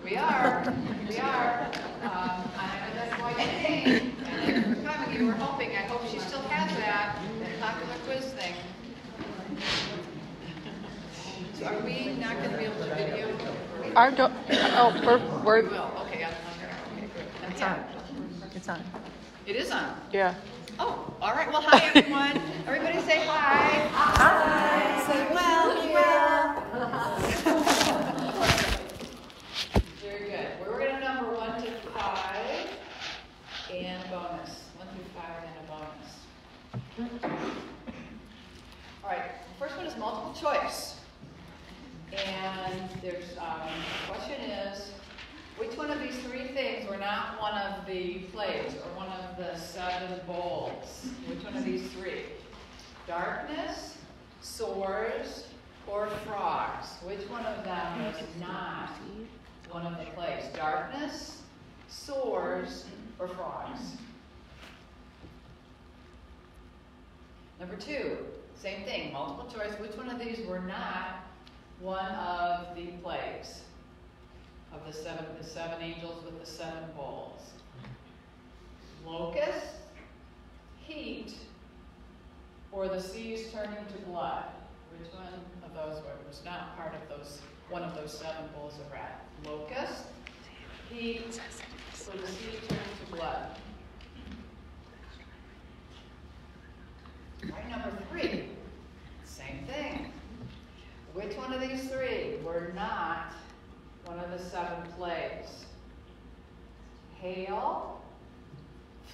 We are. And that's why you came. And every time you were hoping, I hope she still has that popular quiz thing. So are we not going to be able to video? We're We will. Okay, okay, good. It's on. It's on. It is on. Yeah. Oh, all right. Well, hi, everyone. Everybody say hi. Hi. Say well. Very good. We're going to number 1 to 5 and bonus. 1 through 5 and a bonus. All right. The first one is multiple choice. And there's the question is, which one of these 3 things were not one of the plagues or one of the 7 bowls? Which one of these 3? Darkness, sores, or frogs? Which one of them was not one of the plagues? Darkness, sores, or frogs? Number 2, same thing, multiple choice. Which one of these were not one of the plagues of the seven angels with the 7 bowls? Locust, heat, or the seas turning to blood? Which one of those was not part of one of those 7 bowls of wrath? Locust, heat, or the seas turning to blood? All right, number 3, same thing. Which one of these 3 were not one of the 7 plagues? Hail,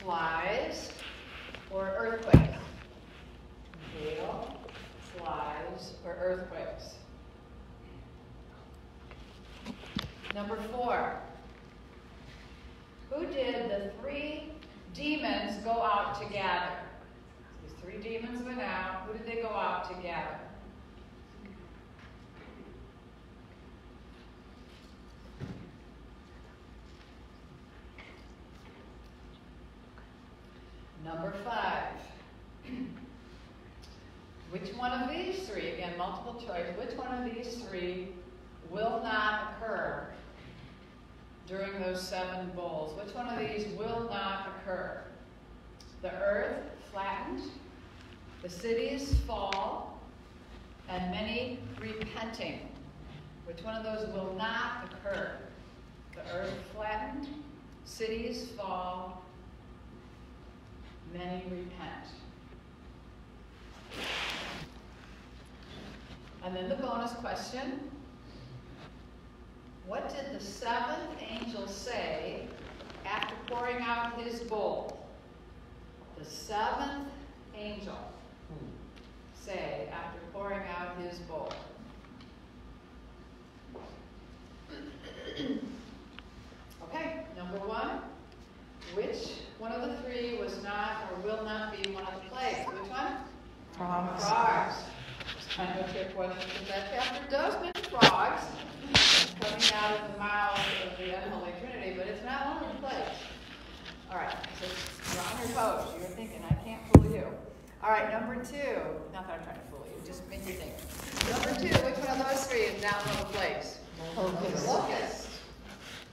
flies, or earthquakes? Hail, flies, or earthquakes? Number 4. Who did the 3 demons go out to gather? These 3 demons went out. Who did they go out to gather? Number 5. Which one of these 3, again, multiple choice, which one of these 3 will not occur during those 7 bowls? Which one of these will not occur? The earth flattened, the cities fall, and many repenting. Which one of those will not occur? The earth flattened, cities fall, many repent. And then the bonus question. What did the 7th angel say after pouring out his bowl? The 7th angel say after pouring out his bowl. Okay, number 1. Which one of the 3 was not or will not be one of the plagues? Which one? Frogs. Frogs. I know your question because that chapter does mention frogs coming out of the mouth of the unholy Trinity, but it's not one of the plagues. All right, so you're on your toes. You're thinking, I can't fool you. All right, number 2. Not that I'm trying to fool you, just make you think. Number 2, which one of those 3 is not one of the plagues? Locust.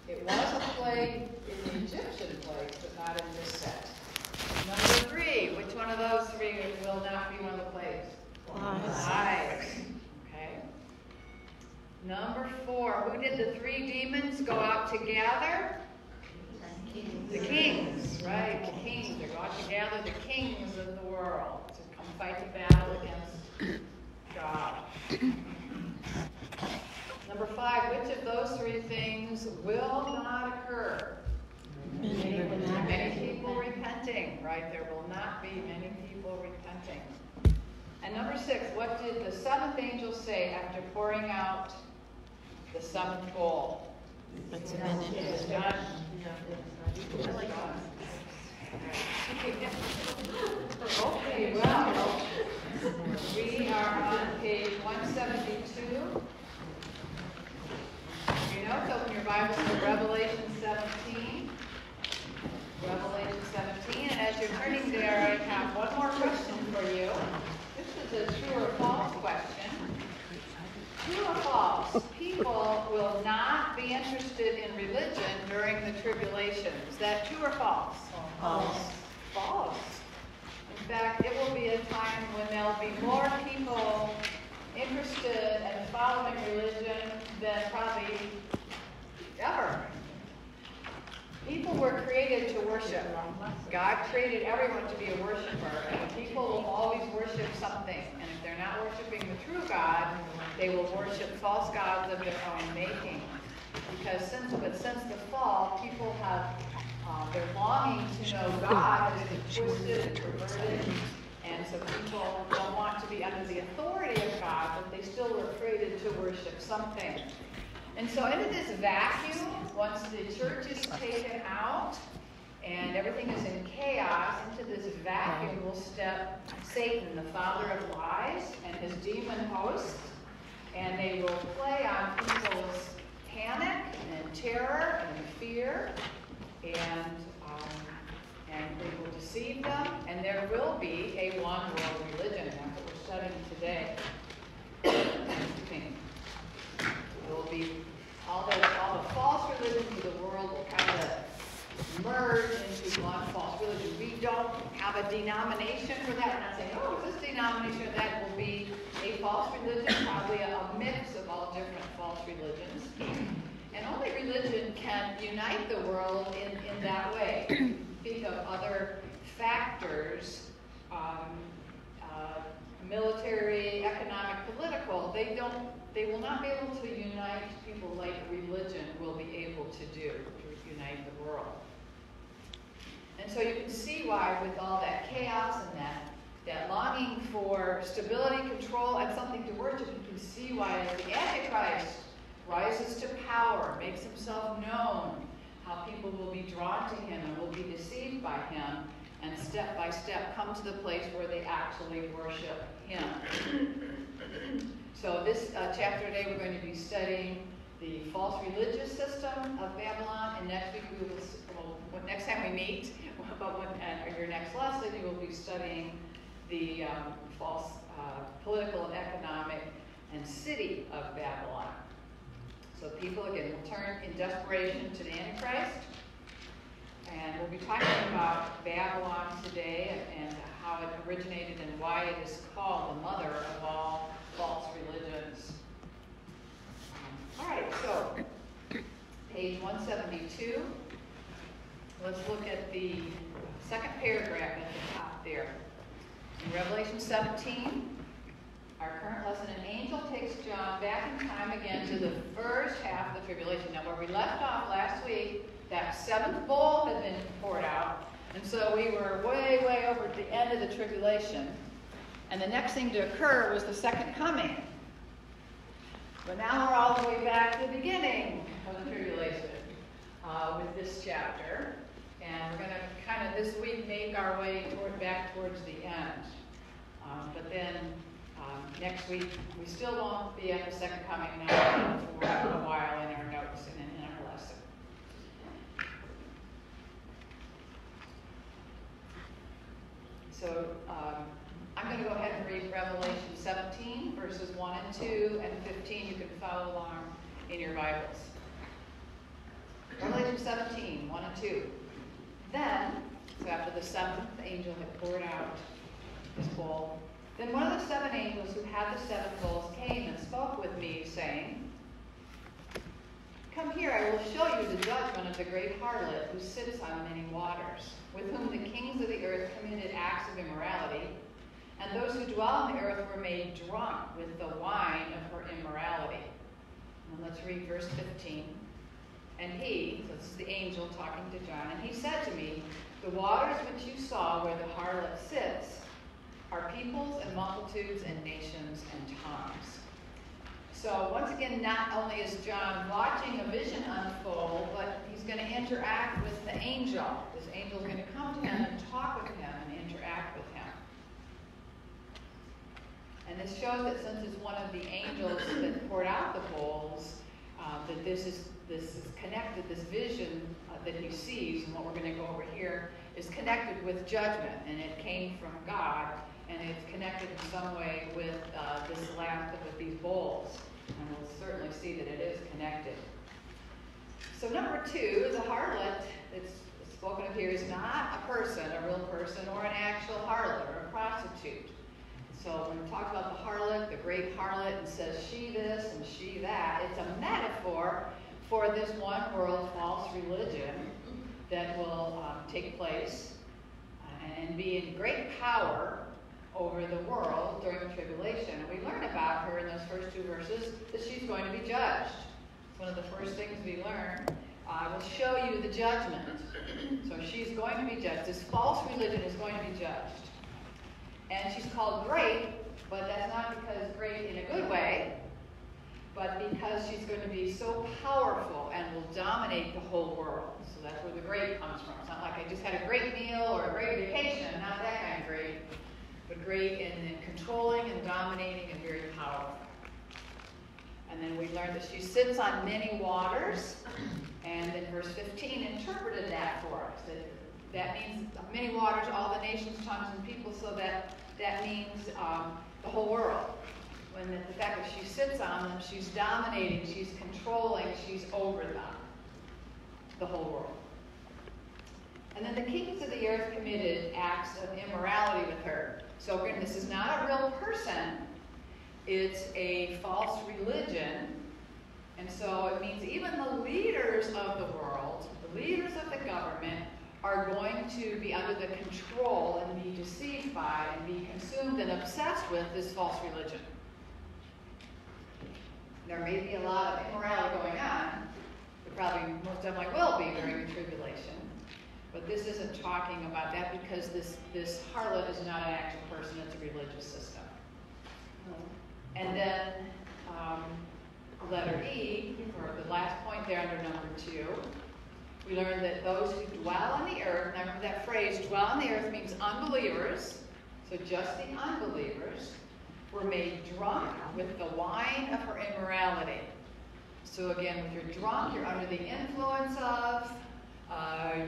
It was a plague in the Egyptian plagues, but not in this set. Number 3, which one of those 3 will not be one of the plagues? Flies. Okay. Number 4, who did the 3 demons go out to gather? The kings, right? The kings. They go out to gather the kings of the world to come fight the battle against God. Number 5, which of those 3 things will not occur? Many people repenting, right? There will not be many people repenting. And number 6, what did the 7th angel say after pouring out the 7th bowl? It's finished. It's done. Okay, well, we are on page 172. Your notes, open your Bibles to Revelation 17. Revelation 17. And as you're turning there, I have one more question for you. This is a true or false question. True or false? People will not be interested interested in religion during the tribulation. Is that true or false? False. False. In fact, it will be a time when there'll be more people interested in following religion than probably ever. People were created to worship. God created everyone to be a worshiper, and people will always worship something. And if they're not worshiping the true God, they will worship false gods of their own making. Because since the fall, people have their longing to know God has been twisted and perverted, and so people don't want to be under the authority of God, but they still were created to worship something. And so into this vacuum, once the church is taken out and everything is in chaos, into this vacuum will step Satan, the father of lies, and his demon hosts, and they will play on people's panic and terror and fear, and they will deceive them, and there will be a one-world religion. That's what we're studying today. There will be all the false religions of the world will kind of merge into one false religion. We don't have a denomination for that. We're not saying, oh, this denomination or that will be a false religion, probably a mix of all different false religions. And only religion can unite the world in that way. Think of other factors, military, economic, political. They will not be able to unite people like religion will be able to do, to unite the world. And so you can see why with all that chaos and that longing for stability, control, and something to worship, you can see why as the Antichrist rises to power, makes himself known, how people will be drawn to him and will be deceived by him, and step by step come to the place where they actually worship him. So this chapter today we're going to be studying the false religious system of Babylon, and next week we will, next time we meet, or your next lesson, you will be studying the false political and economic and city of Babylon. So people, again, will turn in desperation to the Antichrist. And we'll be talking about Babylon today and how it originated and why it is called the mother of all false religions. All right, so page 172. Let's look at the second paragraph at the top there. In Revelation 17, our current lesson, an angel takes John back in time again to the first half of the tribulation. Now, where we left off last week, that seventh bowl had been poured out, and so we were way, way over at the end of the tribulation. And the next thing to occur was the second coming. But now we're all the way back to the beginning of the tribulation with this chapter. And we're going to kind of this week make our way back towards the end. But then next week, we still won't be at the second coming now for a while in our notes and in our lesson. So I'm going to go ahead and read Revelation 17, verses 1 and 2, and 15. You can follow along in your Bibles. Revelation 17, 1 and 2. Then, so after the seventh angel had poured out his bowl, then one of the seven angels who had the seven bowls came and spoke with me, saying, "Come here, I will show you the judgment of the great harlot who sitteth on many waters, with whom the kings of the earth committed acts of immorality, and those who dwell on the earth were made drunk with the wine of her immorality." And let's read verse 15. And he, so this is the angel talking to John, and he said to me, "The waters which you saw where the harlot sits are peoples and multitudes and nations and tongues." So once again, not only is John watching a vision unfold, but he's going to interact with the angel. This angel is going to come to him and talk with him and interact with him. And this shows that since it's one of the angels that poured out the bowls, that this is connected, this vision that he sees, and what we're going to go over here, is connected with judgment, and it came from God, and it's connected in some way with this lamp, with these bowls, and we'll certainly see that it is connected. So number 2, the harlot that's spoken of here is not a person, a real person, or an actual harlot or a prostitute. So when we talk about the harlot, the great harlot, and says she this and she that, it's a metaphor for this one world false religion that will take place and be in great power over the world during the tribulation. And we learn about her in those first 2 verses that she's going to be judged. It's one of the first things we learn. I will show you the judgment. So she's going to be judged. This false religion is going to be judged. And she's called great, but that's not because great in a good way, but because she's going to be so powerful and will dominate the whole world. So that's where the great comes from. It's not like I just had a great meal or a great vacation, not that kind of great, but great in controlling and dominating and very powerful. And then we learned that she sits on many waters, and in verse 15 interpreted that for us. That means many waters, all the nations, tongues, and people, so that means the whole world. When the fact that she sits on them, she's dominating, she's controlling, she's over them, the whole world. And then the kings of the earth committed acts of immorality with her. So again, this is not a real person, it's a false religion. And so it means even the leaders of the world, the leaders of the government, are going to be under the control and be deceived by and be consumed and obsessed with this false religion. There may be a lot of immorality going on. There probably most definitely will be during the tribulation. But this isn't talking about that because this harlot is not an actual person, it's a religious system. And then letter E, or the last point there under number 2, we learned that those who dwell on the earth, now remember that phrase, dwell on the earth means unbelievers, so just the unbelievers, were made drunk with the wine of her immorality. So again, if you're drunk, you're under the influence of,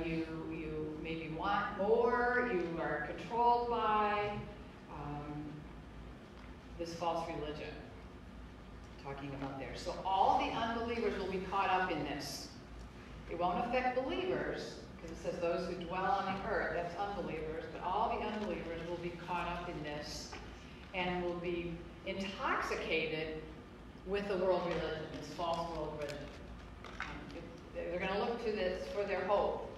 you maybe want more, you are controlled by this false religion. Talking about there. So all the unbelievers will be caught up in this. It won't affect believers, because it says those who dwell on the earth, that's unbelievers, but all the unbelievers will be caught up in this and will be intoxicated with the world religion, this false world religion. They're going to look to this for their hope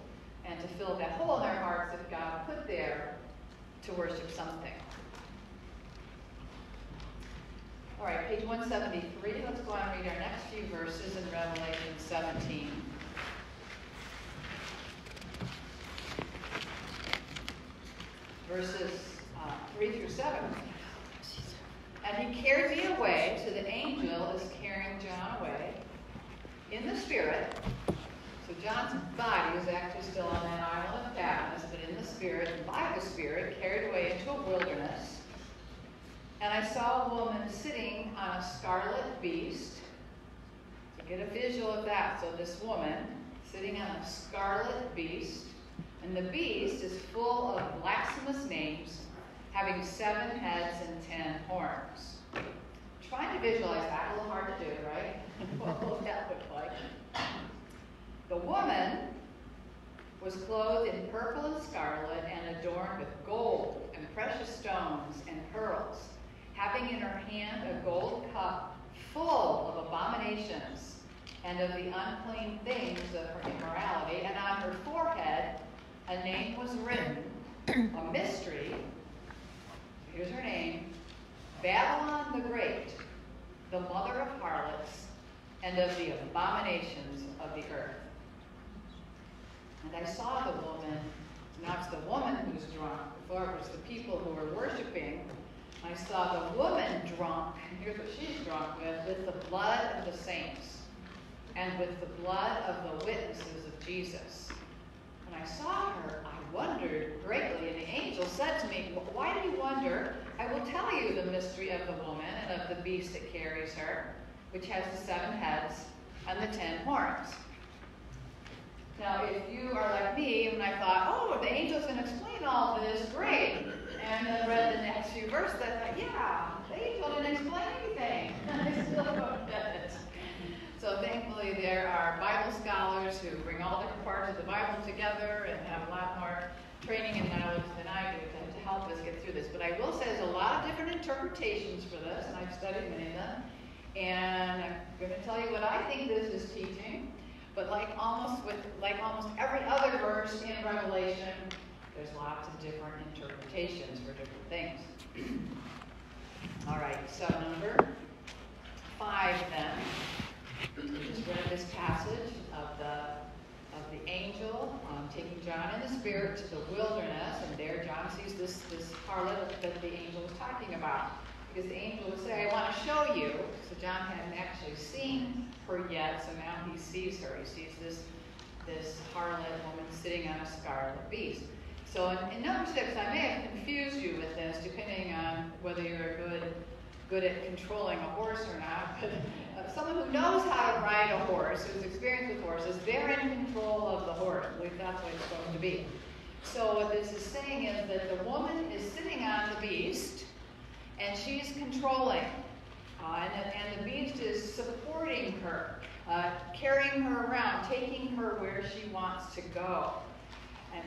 and to fill that hole in their hearts that God put there to worship something. All right, page 173. Let's go on and read our next few verses in Revelation 17. Verses 3 through 7. And he carries me away, so the angel is carrying John away in the spirit. So John's body is actually still on that island of Patmos, but in the spirit, and by the spirit, carried away into a wilderness. And I saw a woman sitting on a scarlet beast. So get a visual of that. So this woman sitting on a scarlet beast, and the beast is full of blasphemous names, having 7 heads and 10 horns. Trying to visualize that, a little hard to do, right? What will that look like? The woman was clothed in purple and scarlet and adorned with gold and precious stones and pearls, having in her hand a gold cup full of abominations and of the unclean things of her immorality, and on her forehead a name was written, a mystery. Here's her name, Babylon the Great, the mother of harlots and of the abominations of the earth. And I saw the woman, now it's the woman who's drunk. Before it was the people who were worshiping. I saw the woman drunk, and here's what she's drunk with the blood of the saints and with the blood of the witnesses of Jesus. When I saw her, I wondered greatly, and the angel said to me, why do you wonder? I will tell you the mystery of the woman and of the beast that carries her, which has the 7 heads and the 10 horns. Now, if you are like me, and I thought, oh, the angel's going to explain all this, great. And then read the next few verses, I thought, yeah, the angel didn't explain anything. I still don't get it. So thankfully, there are Bible scholars to bring all different parts of the Bible together and have a lot more training and knowledge than I do to help us get through this. But I will say there's a lot of different interpretations for this, and I've studied many of them. And I'm going to tell you what I think this is teaching. But like almost every other verse in Revelation, there's lots of different interpretations for different things. All right, so number 5 then. We just read this passage of the angel taking John in the spirit to the wilderness, and there John sees this harlot that the angel was talking about. Because the angel would say, I want to show you. So John hadn't actually seen her yet, so now he sees her. He sees this harlot woman sitting on a scarlet beast. So in number 6, I may have confused you with this, depending on whether you're good at controlling a horse or not. But someone who knows how to ride a horse, who's experienced with horses, they're in control of the horse. I believe that's what it's supposed to be. So what this is saying is that the woman is sitting on the beast, and she's controlling. And the beast is supporting her, carrying her around, taking her where she wants to go.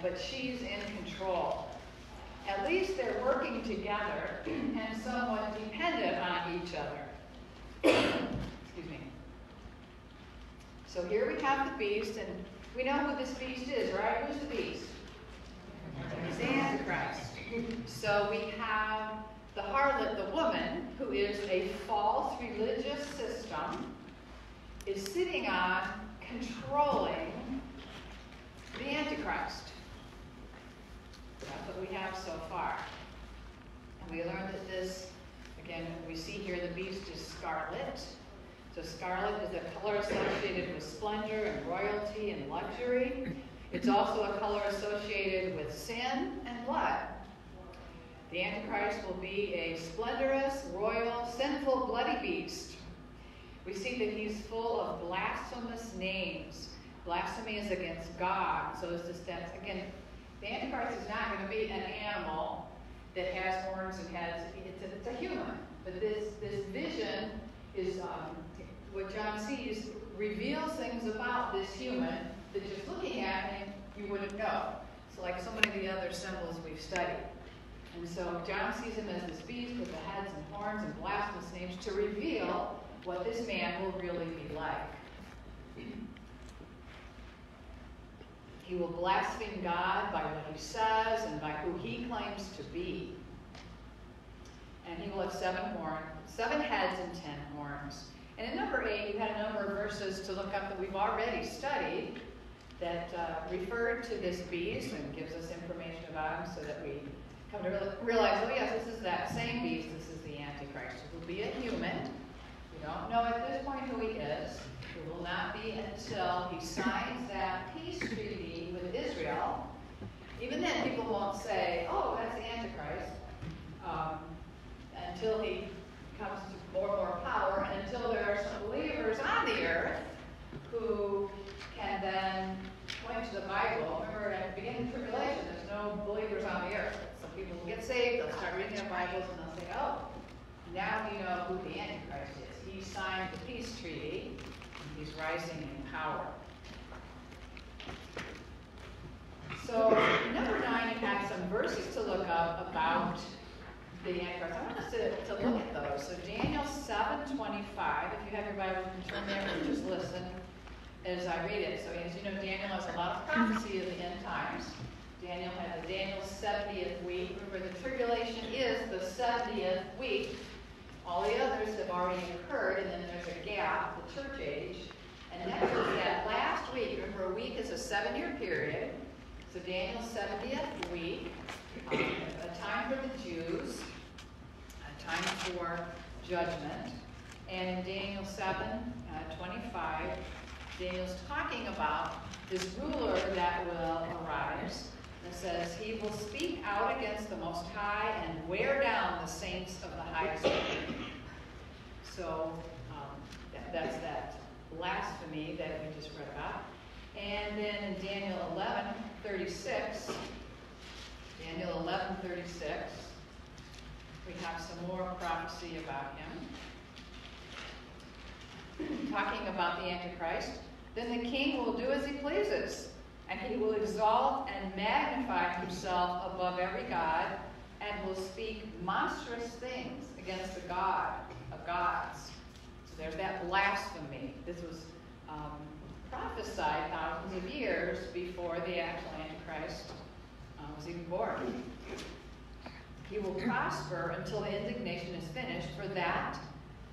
But she's in control. At least they're working together and somewhat dependent on each other. Excuse me. So here we have the beast, and we know who this beast is, right? Who's the beast? He's the Antichrist. So we have the harlot, the woman, who is a false religious system, is sitting on, controlling the Antichrist. That's what we have so far. And we learned that this, again, we see here the beast is scarlet. So scarlet is a color associated with splendor and royalty and luxury. It's also a color associated with sin and blood. The Antichrist will be a splendorous, royal, sinful, bloody beast. We see that he's full of blasphemous names. Blasphemy is against God. So that's, again, the Antichrist is not going to be an animal that has horns and heads. It's a human. But this vision is, what John sees, reveals things about this human that just looking at him, you wouldn't know. So like so many of the other symbols we've studied. And so John sees him as this beast with the heads and horns and blasphemous names to reveal what this man will really be like. He will blaspheme God by what he says and by who he claims to be. And he will have 7 heads and 10 horns. And in number 8, you had a number of verses to look up that we've already studied that refer to this beast and gives us information about him so that we come to realize, oh yes, this is that same beast, this is the Antichrist. It will be a human. We don't know at this point who he is. It will not be until he signs that peace treaty with Israel. Even then, people won't say, oh, that's the Antichrist, until he comes to more and more power, and until there are some believers on the earth who can then point to the Bible. Remember, at the beginning of the tribulation, there's no believers on the earth. Some people will get saved, they'll start reading their Bibles, and they'll say, oh, now we know who the Antichrist is. He signed the peace treaty, and he's rising in power. So, number 9, you have some verses to look up about the Antichrist. I want us to look at those. So, Daniel 7:25. If you have your Bible, you can turn there and just listen as I read it. So, as you know, Daniel has a lot of prophecy of the end times. Daniel had the Daniel's 70th week. Remember, the tribulation is the 70th week. All the others have already occurred, and then there's a gap, the church age. And next is that last week. Remember, a week is a 7-year period. So Daniel's 70th week, a time for the Jews, a time for judgment. And in Daniel 7:25, Daniel's talking about this ruler that will arise. It says, he will speak out against the Most High and wear down the saints of the highest. So that's that blasphemy that we just read about. And then in Daniel 11:36, we have some more prophecy about him. Talking about the Antichrist. then the king will do as he pleases, and he will exalt and magnify himself above every god, and will speak monstrous things against the God of gods. So there's that blasphemy. This was prophesied thousands of years before the actual Antichrist was even born. He will prosper until the indignation is finished, for that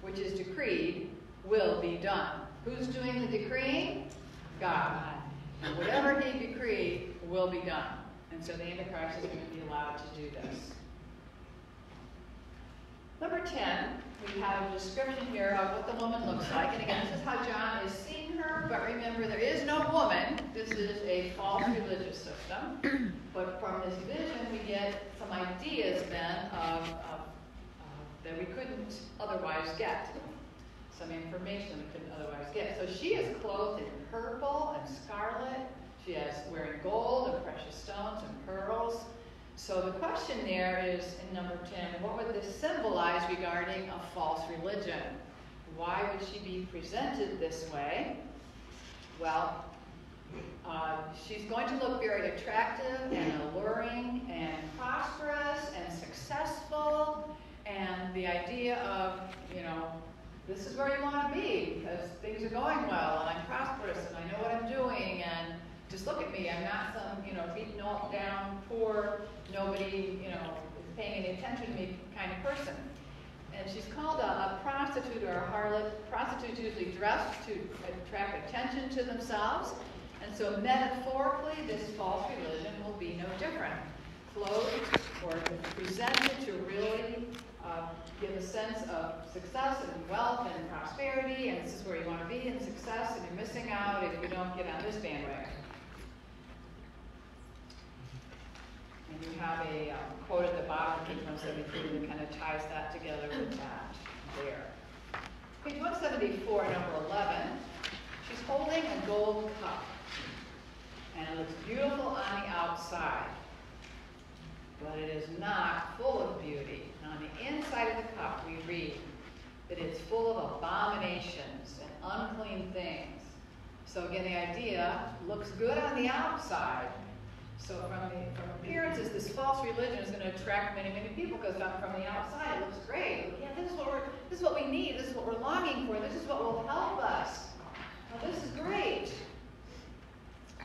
which is decreed will be done. Who's doing the decreeing? God. And whatever he decreed will be done. And so the Antichrist is going to be allowed to do this. Number 10, we have a description here of what the woman looks like. And again, this is how John is seeing her. But remember, there is no woman. This is a false religious system. But from this vision, we get some ideas then of that we couldn't otherwise get. Some information we couldn't otherwise get. So she is clothed in purple and scarlet. She is wearing gold and precious stones and pearls. So the question there is, in number 10, what would this symbolize regarding a false religion? Why would she be presented this way? Well, she's going to look very attractive and alluring and prosperous and successful. And the idea of, this is where you want to be because things are going well and I'm prosperous and I know what I'm doing and just look at me. I'm not some, beaten all down, poor, nobody, is paying any attention to me kind of person. And she's called a prostitute or a harlot. Prostitutes usually dress to attract attention to themselves. And so metaphorically, this false religion will be no different. Clothed or presented to really give a sense of success and wealth and prosperity, and this is where you want to be in success, and you're missing out if you don't get on this bandwagon. And you have a quote at the bottom of page 173 that kind of ties that together with that there. Page 174, number 11, she's holding a gold cup, and it looks beautiful on the outside, but it is not full of beauty. And on the inside of the cup, we read that it's full of abominations and unclean things. So again, the idea looks good on the outside. So from appearances, this false religion is going to attract many, many people because from the outside it looks great. Yeah, this is what we need. This is what we're longing for. This is what will help us. Well, this is great.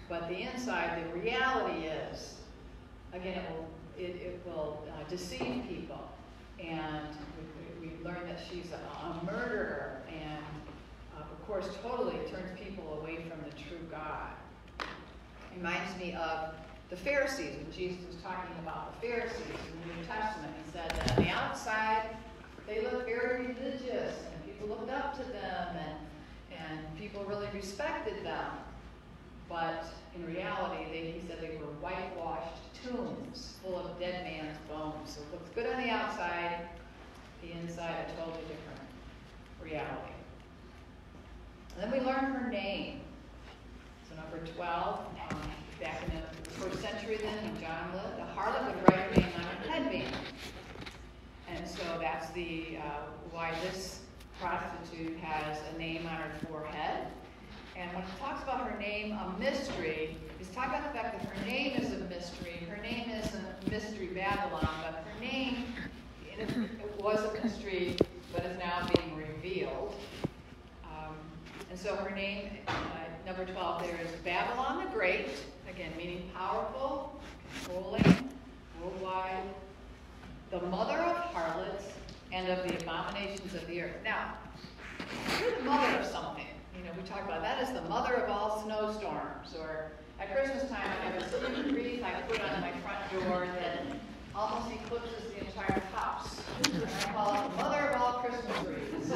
But the inside, the reality is, again, it will deceive people. And we learn that she's a murderer and, of course, totally turns people away from the true God. Reminds me of the Pharisees, when Jesus was talking about the Pharisees in the New Testament. He said that on the outside, they looked very religious, and people looked up to them, and people really respected them. But in reality, he said they were whitewashed tombs full of dead man's bones. So it looks good on the outside, the inside a totally different reality. And then we learn her name. So number 12, back in the first century then, when John lived, the harlot would write her name on her headband. And so that's why this prostitute has a name on her forehead. And when it talks about her name, a mystery, it's talking about the fact that her name is a mystery. Her name isn't Mystery Babylon, but her name it was a mystery, but is now being revealed. And so her name, number 12 there, is Babylon the Great, again, meaning powerful, controlling, worldwide, the mother of harlots and of the abominations of the earth. Now, you're the mother of something. We talk about that as the mother of all snowstorms. Or at Christmas time, I have this huge wreath I put on my front door that almost eclipses the entire house. And I call it the mother of all Christmas wreaths.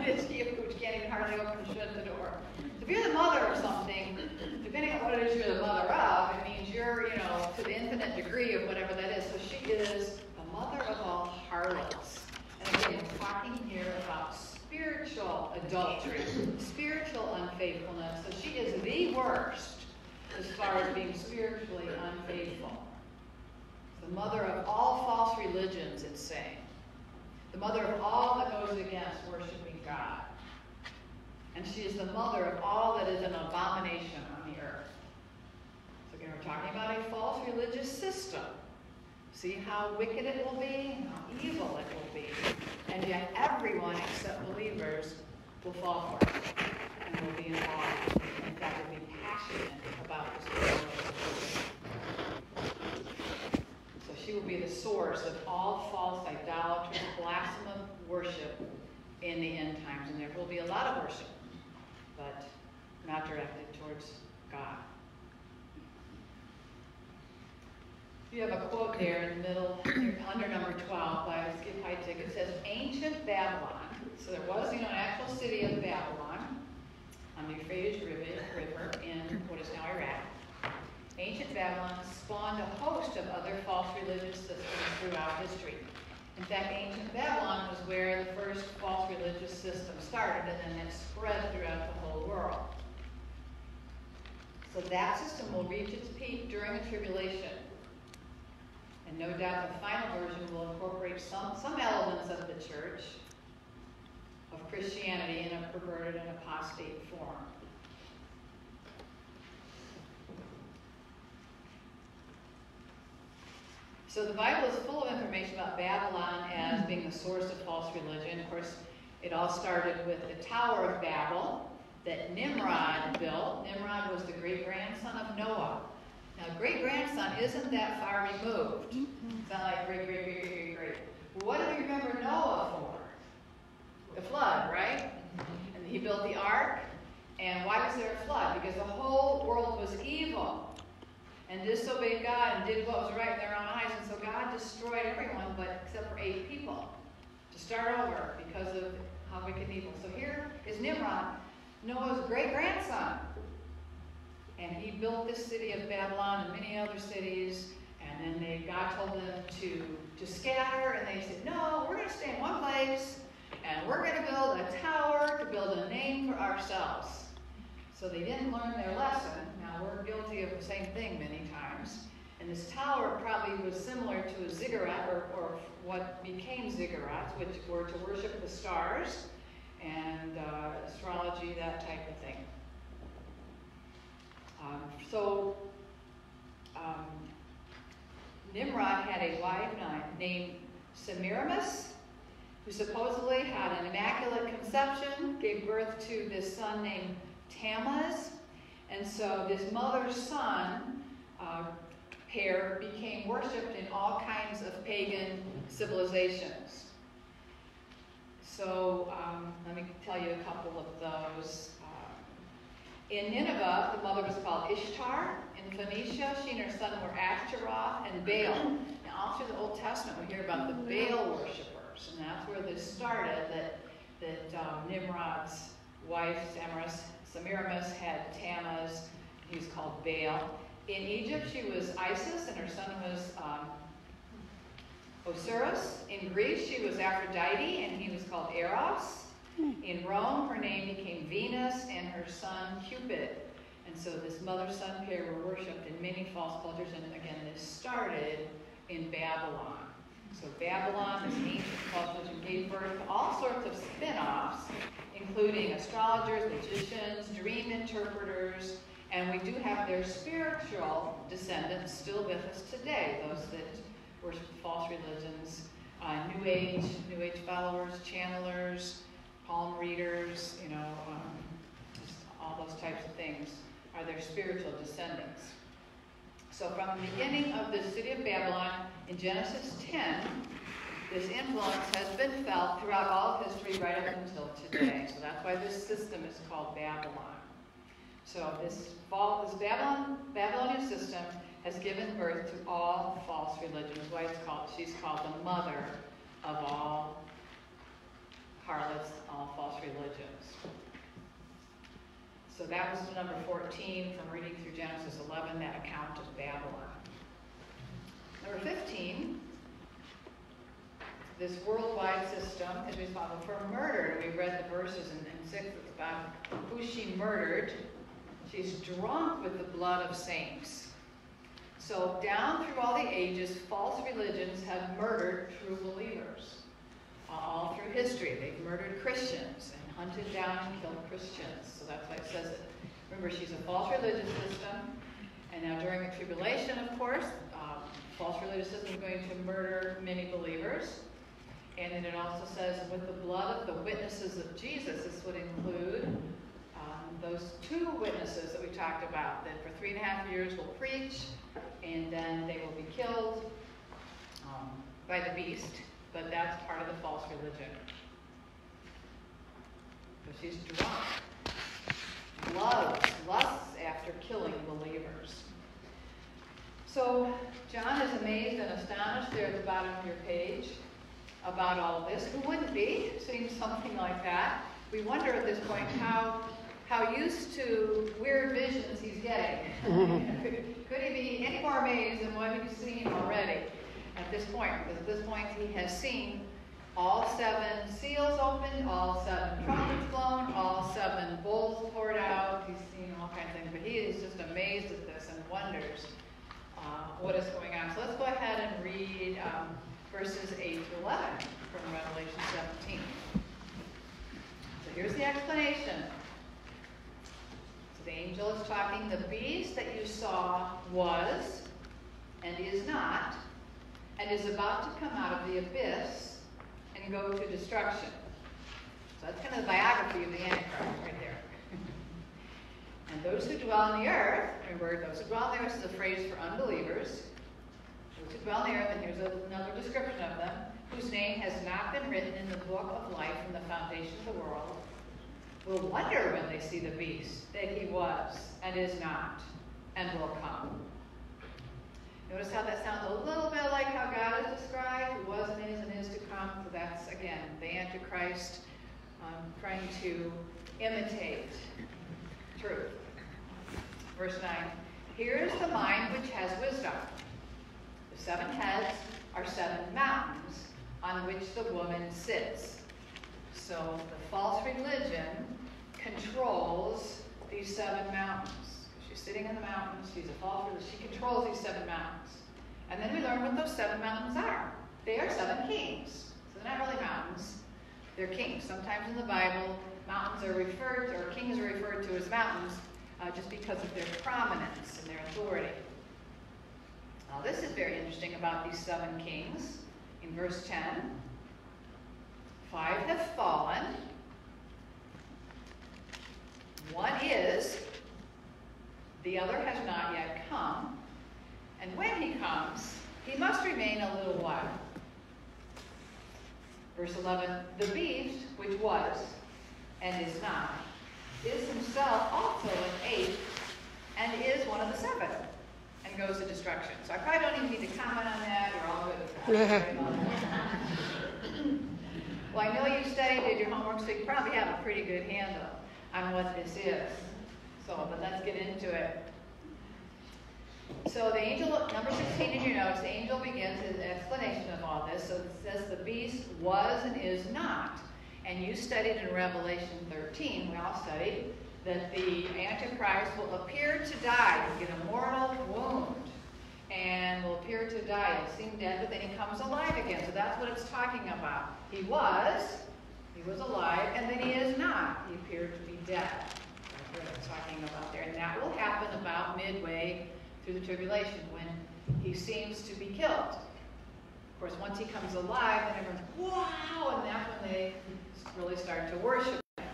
It's huge, you can't even hardly open and shut the door. If you're the mother of something, depending on what it is you're the mother of, it means you're, to the infinite degree of whatever that is. So she is the mother of all harlots. And again, we're talking here about spiritual adultery, spiritual unfaithfulness. So she is the worst as far as being spiritually unfaithful. The mother of all false religions, it's saying. The mother of all that goes against worshiping God. and she is the mother of all that is an abomination on the earth. So again, we're talking about a false religious system. See how wicked it will be, and how evil it will be. And yet everyone except believers will fall for it and will be involved. In fact, will be passionate about this world. So she will be the source of all false idolatrous, blasphemous worship in the end times. And there will be a lot of worship, but not directed towards God. You have a quote there in the middle, under number 12 by Skip Heitzig. It says, ancient Babylon. So there was, an actual city of Babylon on the Euphrates River in what is now Iraq. Ancient Babylon spawned a host of other false religious systems throughout history. In fact, ancient Babylon was where the first false religious system started, and then it spread throughout the whole world. So that system will reach its peak during the tribulation. And no doubt the final version will incorporate some elements of the church, of Christianity, in a perverted and apostate form. So the Bible is full of information about Babylon as being the source of false religion. Of course, it all started with the Tower of Babel that Nimrod built. Nimrod was the great-grandson of Noah. Now, great-grandson isn't that far removed. It's not like great. What do we remember Noah for? The flood, right? And he built the ark. And why was there a flood? Because the whole world was evil and disobeyed God and did what was right in their own eyes. And so God destroyed everyone except for 8 people to start over because of how wicked and evil. So here is Nimrod, Noah's great-grandson. And he built this city of Babylon and many other cities. And then God told them to scatter. And they said, no, we're going to stay in one place. And we're going to build a tower to build a name for ourselves. So they didn't learn their lesson. Now, we're guilty of the same thing many times. And this tower probably was similar to a ziggurat, or what became ziggurats, which were to worship the stars and astrology, that type of thing. Nimrod had a wife named Semiramis, who supposedly had an immaculate conception, gave birth to this son named Tammuz. And so this mother-son pair became worshipped in all kinds of pagan civilizations. So let me tell you a couple of those. In Nineveh, the mother was called Ishtar. In Phoenicia, she and her son were Ashtaroth and Baal. Now, all through the Old Testament, we hear about the Baal worshipers, and that's where this started. That Nimrod's wife, Semiramis, had Tammuz. He was called Baal. In Egypt, she was Isis, and her son was Osiris. In Greece, she was Aphrodite, and he was called Eros. In Rome, her name became Venus, and her son Cupid. And so this mother-son pair were worshipped in many false cultures, and again, this started in Babylon. So Babylon, this ancient false religion, gave birth to all sorts of spin-offs, including astrologers, magicians, dream interpreters, and we do have their spiritual descendants still with us today, those that worship false religions, New Age followers, channelers, palm readers, just all those types of things are their spiritual descendants. So from the beginning of the city of Babylon in Genesis 10, this influence has been felt throughout all of history right up until today. So that's why this system is called Babylon. So this Babylonian system has given birth to all false religions. Why she's called the mother of all harlots, all false religions. So that was number 14 from reading through Genesis 11, that account of Babylon. Number 15, this worldwide system is responsible for murder. We read the verses in 6 about who she murdered. She's drunk with the blood of saints. So down through all the ages, false religions have murdered true believers. all through history. They've murdered Christians and hunted down and killed Christians. So that's why it says it. Remember, she's a false religious system. And now during the tribulation, of course, false religious system is going to murder many believers. And then it also says, with the blood of the witnesses of Jesus, this would include those two witnesses that we talked about, that for 3.5 years will preach, and then they will be killed by the beast. But that's part of the false religion. So she's drunk, lusts after killing believers. So John is amazed and astonished there at the bottom of your page about all this. Who wouldn't be seeing something like that? We wonder at this point how used to weird visions he's getting. Could he be any more amazed than what he's seen already at this point? Because at this point he has seen all 7 seals opened, all 7 trumpets blown, all 7 bowls poured out. He's seen all kinds of things, but he is just amazed at this and wonders what is going on. So let's go ahead and read verses 8 to 11 from Revelation 17. So here's the explanation. So the angel is talking, the beast that you saw was and is not, and is about to come out of the abyss and go to destruction. So that's kind of the biography of the Antichrist right there. And those who dwell on the earth, remember, those who dwell on the earth is a phrase for unbelievers. Those who dwell on the earth, and here's another description of them, whose name has not been written in the book of life from the foundation of the world, will wonder when they see the beast that he was and is not and will come. Notice how that sounds a little bit like how God is described, who was and is to come. So that's, again, the Antichrist trying to imitate truth. Verse 9, here is the mind which has wisdom. The 7 heads are 7 mountains on which the woman sits. So the false religion controls these 7 mountains. She's sitting in the mountains. She's a false religion. She controls these 7 mountains. And then we learn what those 7 mountains are. They are 7 kings. So they're not really mountains. They're kings. Sometimes in the Bible, mountains are referred to, or kings are referred to as mountains, just because of their prominence and their authority. Now this is very interesting about these 7 kings. In verse 10, 5 have fallen. 1 is, the other has not yet come. And when he comes, he must remain a little while. Verse 11, the beast, which was and is not, is himself also an 8th and is one of the 7 and goes to destruction. So I probably don't even need to comment on that. You're all good with that. Well, I know you studied, did your homework, so you probably have a pretty good handle on what this is. So, but let's get into it. So the angel, number 16 in your notes, the angel begins his explanation of all this. So it says the beast was and is not. And you studied in Revelation 13, we all studied, that the Antichrist will appear to die, he'll get a mortal wound, and will appear to die. He'll seem dead, but then he comes alive again. So that's what it's talking about. He was alive, and then he is not. He appeared to be dead. That's what it's talking about there. And that will happen about midway through the tribulation, when he seems to be killed. Of course, once he comes alive, then everyone's, wow, and that's when they really start to worship him.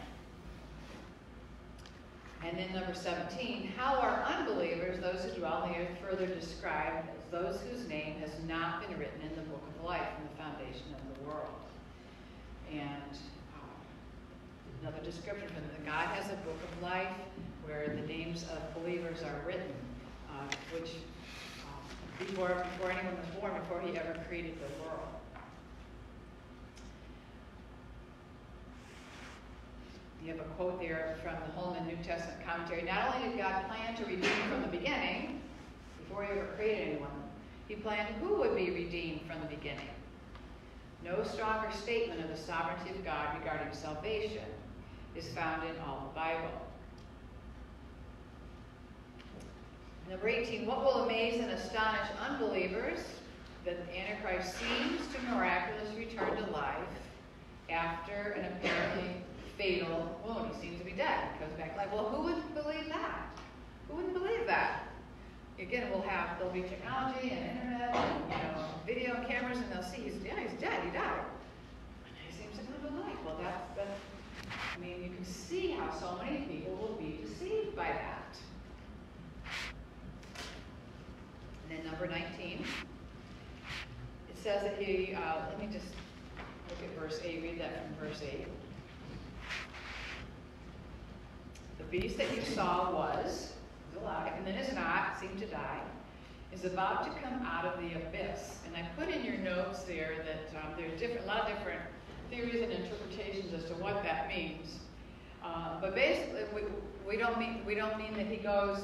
And then number 17, how are unbelievers, those who dwell on the earth, further described as those whose name has not been written in the book of life from the foundation of the world. And another description from that God has a book of life where the names of believers are written, which before anyone was born, before he ever created the world. You have a quote there from the Holman New Testament commentary. Not only did God plan to redeem from the beginning, before he ever created anyone, he planned who would be redeemed from the beginning. No stronger statement of the sovereignty of God regarding salvation is found in all the Bible. Number 18, what will amaze and astonish unbelievers? That the Antichrist seems to miraculously return to life after an apparently fatal wound. He seems to be dead. He comes back to life. Well, who would believe that? Who wouldn't believe that? Again, there'll be technology and internet and, video and cameras, and they'll see he's dead, he died. And he seems to come to life. Well, you can see how so many people will be deceived by that. And then number 19, it says that he, let me just look at verse 8, read that from verse 8. The beast that you saw was alive, and then is not, seemed to die, is about to come out of the abyss. And I put in your notes there that there's a lot of different theories and interpretations as to what that means. But basically, we don't mean that he goes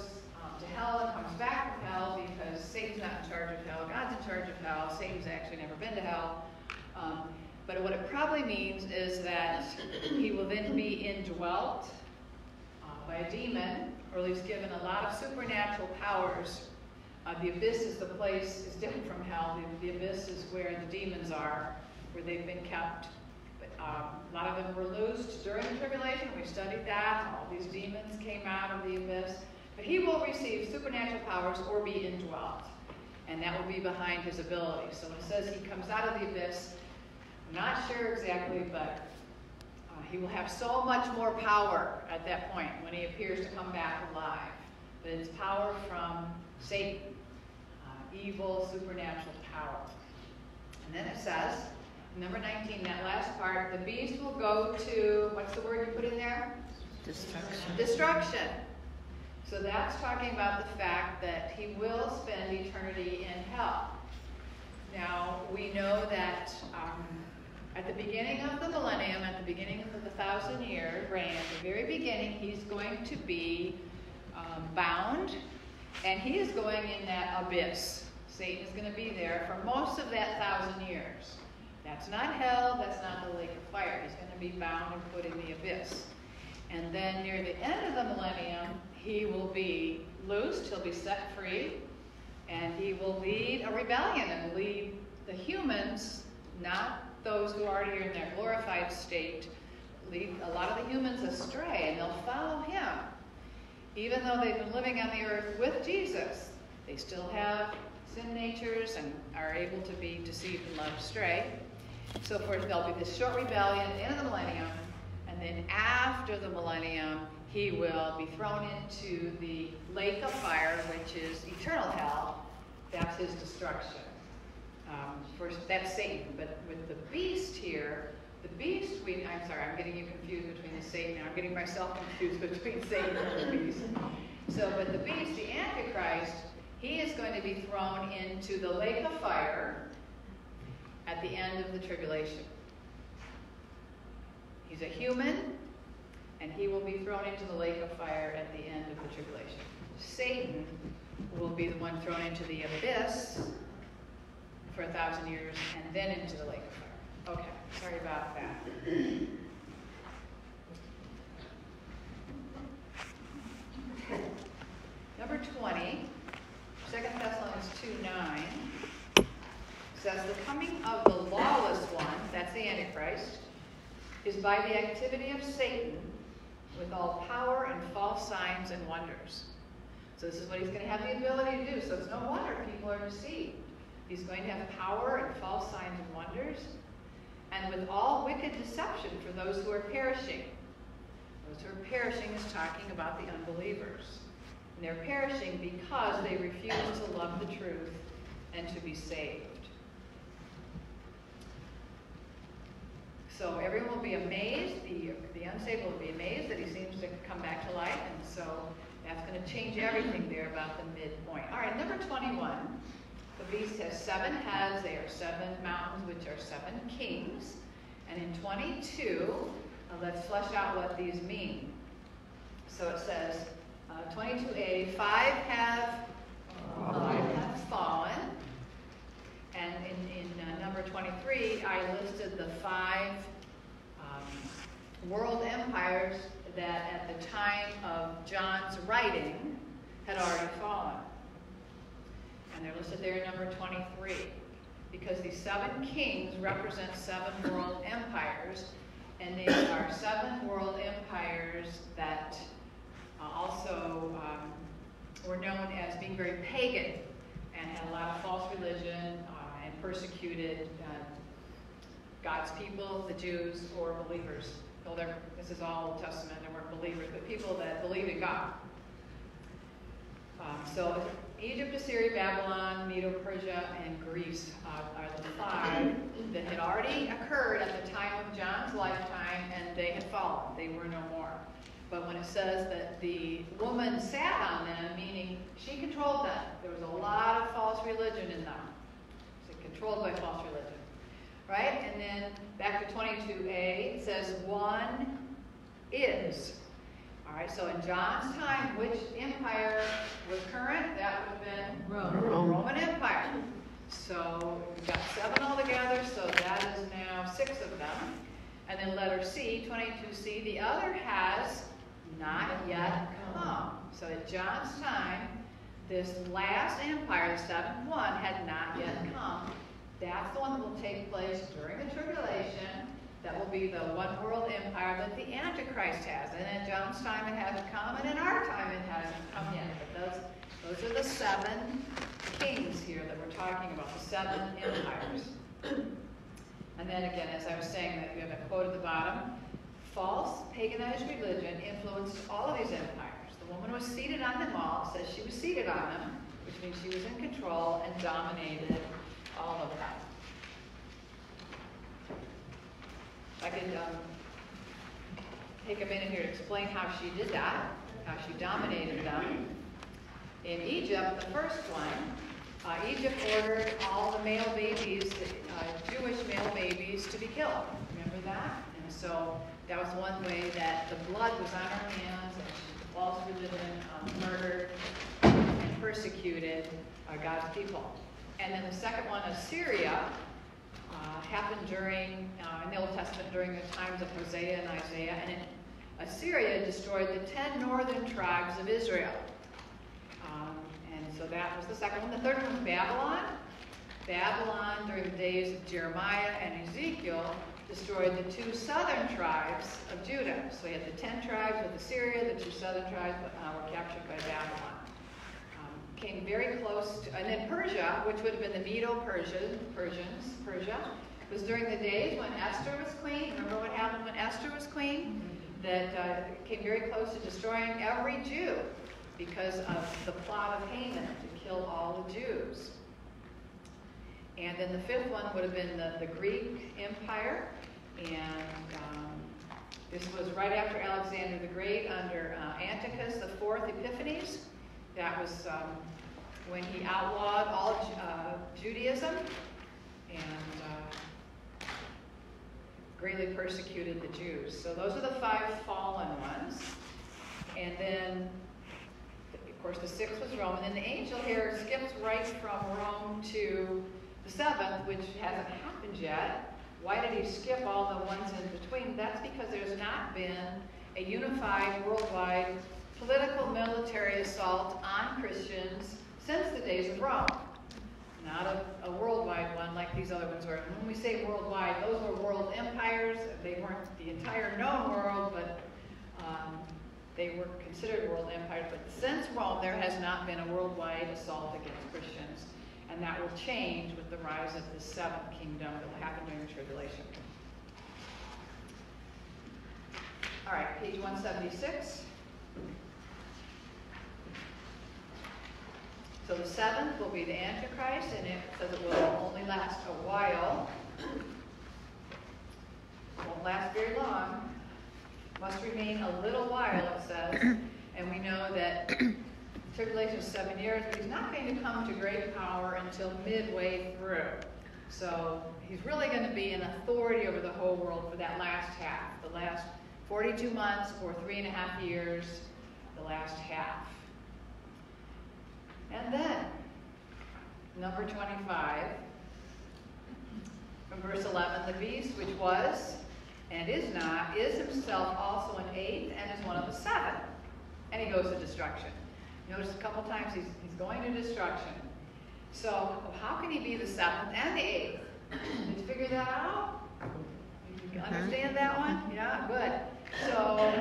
to hell and comes back from hell, because Satan's not in charge of hell. God's in charge of hell. Satan's actually never been to hell. But what it probably means is that he will then be indwelt by a demon, or at least given a lot of supernatural powers. The abyss is the place, is different from hell. The abyss is where the demons are, where they've been kept. But a lot of them were loosed during the tribulation. We studied that. All these demons came out of the abyss. But he will receive supernatural powers or be indwelt. And that will be behind his ability. So when it says he comes out of the abyss, I'm not sure exactly, but he will have so much more power at that point when he appears to come back alive. But it's power from Satan, evil, supernatural power. And then it says, number 19, that last part, the beast will go to, what's the word you put in there? Destruction. Destruction. So that's talking about the fact that he will spend eternity in hell. Now, we know that at the beginning of the millennium, at the beginning of the 1,000-year reign, at the very beginning, he's going to be bound, and he is going in that abyss. Satan is going to be there for most of that 1,000 years. That's not hell, that's not the lake of fire. He's going to be bound and put in the abyss. And then near the end of the millennium, he will be loosed, he'll be set free, and he will lead a rebellion and lead the humans, not those who already are in their glorified state, lead a lot of the humans astray, and they'll follow him. Even though they've been living on the earth with Jesus, they still have sin natures and are able to be deceived and led astray. So there'll be this short rebellion at the end of the millennium, and then after the millennium, he will be thrown into the lake of fire, which is eternal hell. That's his destruction. First, that's Satan. But with the beast here, the beast, I'm getting you confused between the Satan. I'm getting myself confused between Satan and the beast. But the beast, the Antichrist, he is going to be thrown into the lake of fire at the end of the tribulation. He's a human, and he will be thrown into the lake of fire at the end of the tribulation. Satan will be the one thrown into the abyss for 1,000 years, and then into the lake of fire. Okay, sorry about that. Number 20, 2 Thessalonians 2:9, says, the coming of the lawless one, that's the Antichrist, is by the activity of Satan with all power and false signs and wonders. So this is what he's going to have the ability to do. So it's no wonder people are deceived. He's going to have power and false signs and wonders, and with all wicked deception for those who are perishing. Those who are perishing is talking about the unbelievers. And they're perishing because they refuse to love the truth and to be saved. So everyone will be amazed, the unsaved will be amazed that he seems to come back to life, and so that's going to change everything there about the midpoint. All right, number 21. The beast has 7 heads. They are 7 mountains, which are 7 kings. And in 22, let's flesh out what these mean. So it says, 22a, 5 have fallen. And in number 23, I listed the 5 world empires that at the time of John's writing had already fallen. And they're listed there in number 23. because these 7 kings represent 7 world empires, and they are 7 world empires that also were known as being very pagan and had a lot of false religion and persecuted God's people, the Jews, or believers. Well, this is all Old Testament, they weren't believers, but people that believed in God. So Egypt, Assyria, Babylon, Medo-Persia, and Greece are the 5 that had already occurred at the time of John's lifetime, and they had fallen. They were no more. But when it says that the woman sat on them, meaning she controlled them, there was a lot of false religion in them. So controlled by false religion. Right? And then back to 22a, it says, one is. All right, so in John's time, which empire was current? That would have been Rome. Roman Empire. So we've got 7 altogether, so that is now 6 of them. And then letter C, 22c, the other has not yet come. So at John's time, this last empire, the 7th one, had not yet come. That's the one that will take place during the tribulation. That will be the one world empire that the Antichrist has. And in John's time it hasn't come, and in our time it hasn't come yet. But those are the 7 kings here that we're talking about, the 7 empires. And then again, as I was saying, that you have a quote at the bottom, false paganized religion influenced all of these empires. The woman was seated on them all. It says she was seated on them, which means she was in control and dominated all of them. I could take a minute here to explain how she did that, how she dominated them. In Egypt, the first one, Egypt ordered all the male babies, Jewish male babies, to be killed. Remember that? And so that was one way that the blood was on her hands, and false religion murdered and persecuted God's people. And then the second one, Assyria, happened during, in the Old Testament, during the times of Hosea and Isaiah, and Assyria destroyed the 10 northern tribes of Israel. And so that was the second one. The third one was Babylon. Babylon, during the days of Jeremiah and Ezekiel, destroyed the 2 southern tribes of Judah. So you had the 10 tribes with Assyria, the 2 southern tribes were captured by Babylon. Came very close to, and then Persia, which would have been the Medo-Persians, Persia, was during the days when Esther was queen. Remember what happened when Esther was queen? That came very close to destroying every Jew because of the plot of Haman to kill all the Jews. And then the 5th one would have been the Greek Empire, and this was right after Alexander the Great under Antiochus IV Epiphanes. That was when he outlawed all Judaism and greatly persecuted the Jews. So those are the 5 fallen ones. And then, of course, the 6th was Rome. And then the angel here skips right from Rome to the 7th, which hasn't happened yet. Why did he skip all the ones in between? That's because there's not been a unified worldwide political military assault on Christians since the days of Rome. Not a worldwide one like these other ones were. And when we say worldwide, those were world empires. They weren't the entire known world, but they were considered world empires. But since Rome, there has not been a worldwide assault against Christians. And that will change with the rise of the 7th kingdom that will happen during the tribulation. All right, page 176. So the 7th will be the Antichrist, and it says it will only last a while. It won't last very long. Must remain a little while, it says. And we know that tribulation is 7 years, but he's not going to come to great power until midway through. So he's really going to be an authority over the whole world for that last half, the last 42 months or 3.5 years, the last half. And then, number 25, from verse 11, the beast which was and is not, is himself also an 8th and is one of the 7. And he goes to destruction. Notice a couple times he's going to destruction. So how can he be the 7th and the 8th? Did you figure that out? You understand that one? Yeah, good. So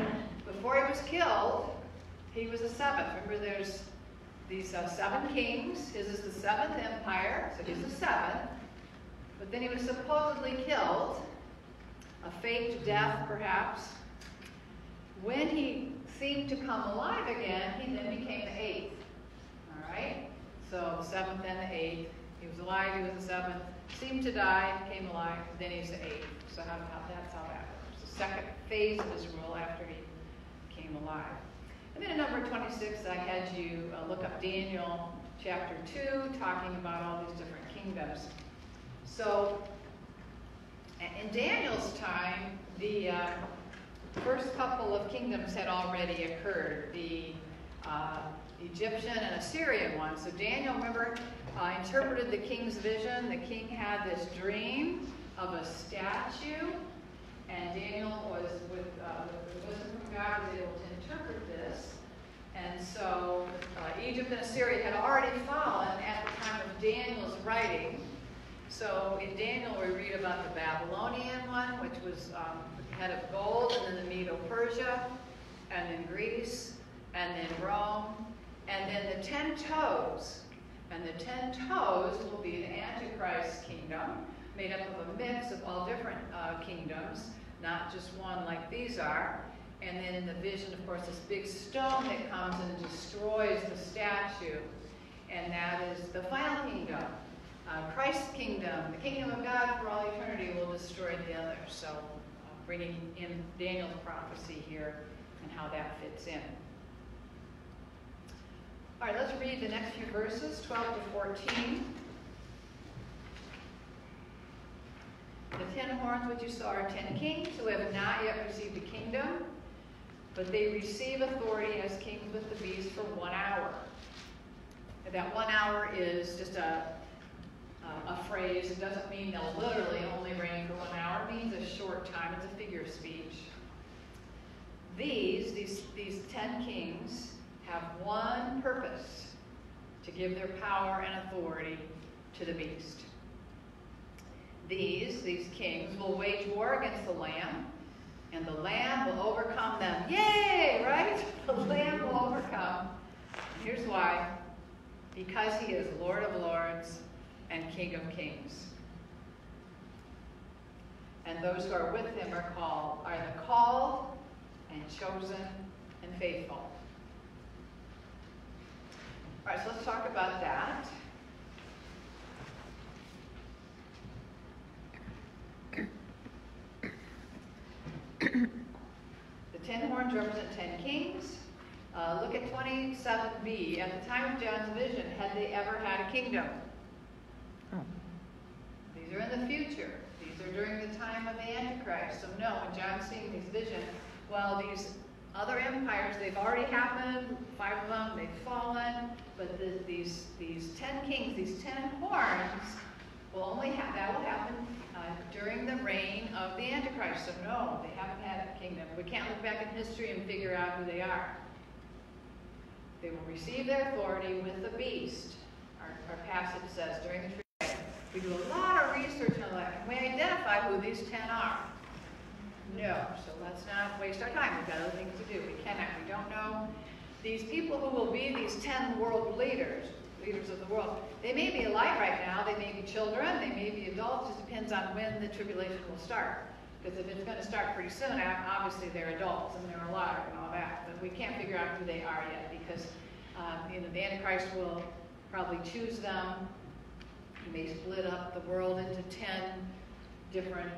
before he was killed, he was the 7th. Remember, there's these 7 kings. His is the 7th empire, so he's the 7th. But then he was supposedly killed, a faked death perhaps. When he seemed to come alive again, he then became the 8th. All right? So the 7th and the 8th. He was alive, he was the 7th. Seemed to die, came alive, then he's the 8th. So that's how that works. The second phase of his rule after he came alive. And then in number 26, I had you look up Daniel chapter 2, talking about all these different kingdoms. So in Daniel's time, the first couple of kingdoms had already occurred. The Egyptian and Assyrian one. So Daniel, remember, interpreted the king's vision. The king had this dream of a statue, and Daniel was, with the wisdom from God, was able to interpret this. And so Egypt and Assyria had already fallen at the time of Daniel's writing. So in Daniel we read about the Babylonian one, which was the head of gold, and then the Medo-Persia, and then Greece, and then Rome, and then the 10 toes. And the 10 toes will be the Antichrist kingdom, made up of a mix of all different kingdoms, not just one like these are. And then in the vision, of course, this big stone that comes and destroys the statue. And that is the final kingdom. Christ's kingdom, the kingdom of God for all eternity, will destroy the other. So bringing in Daniel's prophecy here and how that fits in. All right, let's read the next few verses, 12 to 14. The 10 horns which you saw are 10 kings who have not yet received a kingdom, but they receive authority as kings with the beast for 1 hour. And that 1 hour is just a phrase. It doesn't mean they'll literally only reign for 1 hour. It means a short time. It's a figure of speech. These 10 kings have one purpose: to give their power and authority to the beast. These kings will wage war against the Lamb, and the Lamb will overcome them. Yay, right? The Lamb will overcome. And here's why. Because he is Lord of Lords and King of Kings. And those who are with him are the called and chosen and faithful. All right, so let's talk about that. The 10 horns represent 10 kings. Look at 27b. At the time of John's vision, had they ever had a kingdom? Oh. These are in the future. These are during the time of the Antichrist. So no, when John's seeing these visions, well, these other empires, they've already happened, 5 of them, they've fallen, but these 10 kings, these 10 horns, will that will happen during the reign of the Antichrist. So no, they haven't had a kingdom. We can't look back in history and figure out who they are. They will receive their authority with the beast. Our passage says during the tribulation. We do a lot of research on that, and we identify who these 10 are. No, so let's not waste our time. We've got other things to do. We don't know. These people who will be these 10 world leaders of the world, they may be alive right now, they may be children, they may be adults, it just depends on when the tribulation will start. Because if it's going to start pretty soon, obviously they're adults and they're alive and all that. But we can't figure out who they are yet because the Antichrist will probably choose them. He may split up the world into 10 different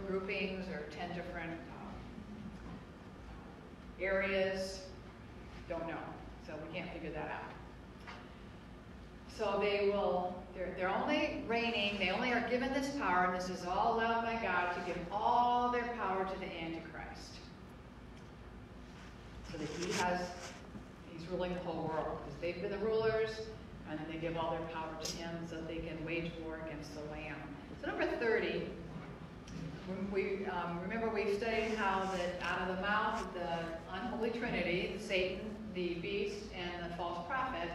groupings or 10 different areas. Don't know. So we can't figure that out. So they're only reigning, they only are given this power, and this is all allowed by God to give all their power to the Antichrist. So that he's ruling the whole world, because they've been the rulers, and they give all their power to him so that they can wage war against the Lamb. So number 30, remember we studied how that out of the mouth of the unholy trinity, Satan, the beast, and the false prophet,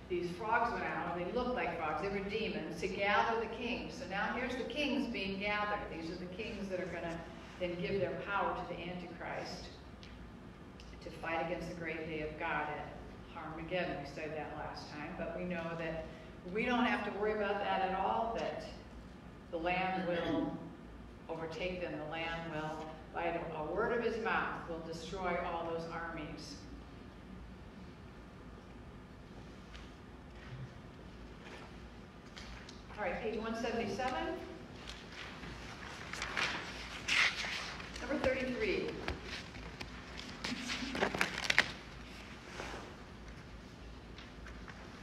these frogs went out, and they looked like frogs. They were demons, to gather the kings. So now here's the kings being gathered. These are the kings that are going to then give their power to the Antichrist to fight against the great day of God at Armageddon. We studied that last time, but we know that we don't have to worry about that at all, that the Lamb will overtake them. The Lamb will, by a word of his mouth, will destroy all those armies. All right, page 177. Number 33.